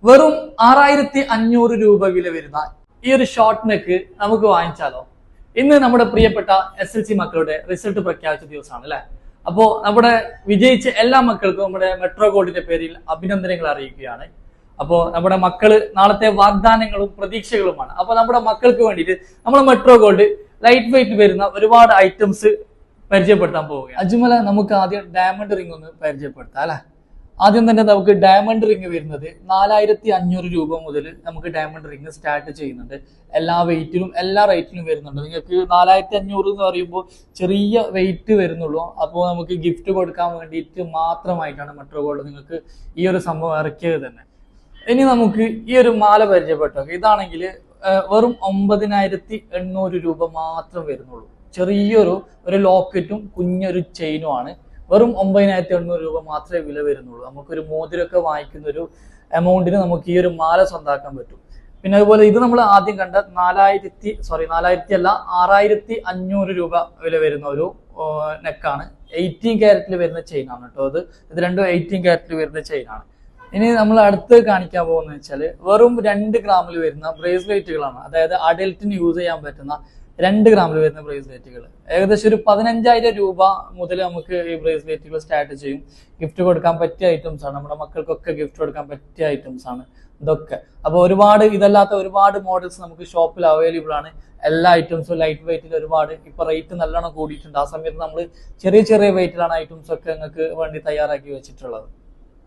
വെറും 6500 രൂപ വില വരുന്ന ഈ ഒരു ഷോർട്ട് നെക്ക് നമുക്ക് വാങ്ങിച്ചാലോ? ഇന്ന് നമ്മുടെ പ്രിയപ്പെട്ട SLC മക്കളുടെ റിസൾട്ട് പ്രഖ്യാപിച്ച ദിവസമാണ് അല്ലെ. അപ്പോ നമ്മുടെ വിജയിച്ച എല്ലാ മക്കൾക്കും നമ്മുടെ മെട്രോ ഗോൾഡിന്റെ പേരിൽ അഭിനന്ദനങ്ങൾ അറിയിക്കുകയാണ്. അപ്പോ നമ്മുടെ മക്കള് നാളത്തെ വാഗ്ദാനങ്ങളും പ്രതീക്ഷകളുമാണ്. അപ്പൊ നമ്മുടെ മക്കൾക്ക് വേണ്ടിയിട്ട് നമ്മൾ മെട്രോ ഗോൾഡ് ലൈറ്റ് വെയിറ്റ് വരുന്ന ഒരുപാട് ഐറ്റംസ് പരിചയപ്പെടുത്താൻ പോവുകയാണ്. അജ്മല, നമുക്ക് ആദ്യം ഡയമണ്ട് റിംഗ് ഒന്ന് പരിചയപ്പെടുത്താം അല്ലെ. ആദ്യം തന്നെ നമുക്ക് ഡയമണ്ട് റിംഗ് വരുന്നത് 4500 രൂപ മുതൽ നമുക്ക് ഡയമണ്ട് റിംഗ് സ്റ്റാർട്ട് ചെയ്യുന്നുണ്ട്. എല്ലാ വെയിറ്റിലും എല്ലാ റേറ്റിലും വരുന്നുണ്ട്. നിങ്ങൾക്ക് 4500 എന്ന് പറയുമ്പോൾ ചെറിയ വെയിറ്റ് വരുന്നുള്ളൂ. അപ്പോൾ നമുക്ക് ഗിഫ്റ്റ് കൊടുക്കാൻ വേണ്ടിയിട്ട് മാത്രമായിട്ടാണ് മെട്രോ ഗോൾഡ് നിങ്ങൾക്ക് ഈ ഒരു സംഭവം ഇറക്കിയത് തന്നെ. ഇനി നമുക്ക് ഈ ഒരു മാല പരിചയപ്പെട്ടോ. ഇതാണെങ്കിൽ വെറും 9800 രൂപ മാത്രം വരുന്നുള്ളൂ. ചെറിയൊരു ലോക്കറ്റും കുഞ്ഞൊരു ചെയിനും ആണ്. വെറും 9800 രൂപ മാത്രമേ വില വരുന്നുള്ളൂ. നമുക്കൊരു മോതിരമൊക്കെ വാങ്ങിക്കുന്ന ഒരു എമൗണ്ടിന് നമുക്ക് ഈ ഒരു മാല സ്വന്താക്കാൻ പറ്റും. പിന്നെ അതുപോലെ ഇത് നമ്മൾ ആദ്യം കണ്ട 6500 രൂപ വില വരുന്ന ഒരു നെക്കാണ്. 18 ക്യാരറ്റിൽ വരുന്ന ചെയിനാണ് കേട്ടോ. ഇത് രണ്ടും 18 ക്യാരറ്റിൽ വരുന്ന ചെയിനാണ്. ഇനി നമ്മൾ അടുത്ത് കാണിക്കാൻ പോകുന്നത് വെച്ചാൽ വെറും 2 ഗ്രാമിൽ വരുന്ന ബ്രേസ്ലെറ്റുകളാണ്. അതായത് അഡൽറ്റിന് യൂസ് ചെയ്യാൻ പറ്റുന്ന 2 ഗ്രാമിൽ വരുന്ന ബ്രേസ്ലെറ്റുകൾ. ഏകദേശം ഒരു 15000 രൂപ മുതൽ നമുക്ക് ഈ ബ്രേസ്ലെറ്റുകൾ സ്റ്റാർട്ട് ചെയ്യും. ഗിഫ്റ്റ് കൊടുക്കാൻ പറ്റിയ ഐറ്റംസ് ആണ്. നമ്മുടെ മക്കൾക്കൊക്കെ ഗിഫ്റ്റ് കൊടുക്കാൻ പറ്റിയ ഐറ്റംസ് ആണ് ഇതൊക്കെ. അപ്പൊ ഇതല്ലാത്ത ഒരുപാട് മോഡൽസ് നമുക്ക് ഷോപ്പിൽ അവൈലബിൾ ആണ്. എല്ലാ ഐറ്റംസും ലൈറ്റ് വെയിറ്റിൽ ഒരുപാട് ഇപ്പൊ റേറ്റ് നല്ലോണം കൂടിയിട്ടുണ്ട്. ആ സമയത്ത് നമ്മൾ ചെറിയ വെയിറ്റിലാണ് ഐറ്റംസ് ഒക്കെ നിങ്ങൾക്ക് വേണ്ടി തയ്യാറാക്കി വെച്ചിട്ടുള്ളത്.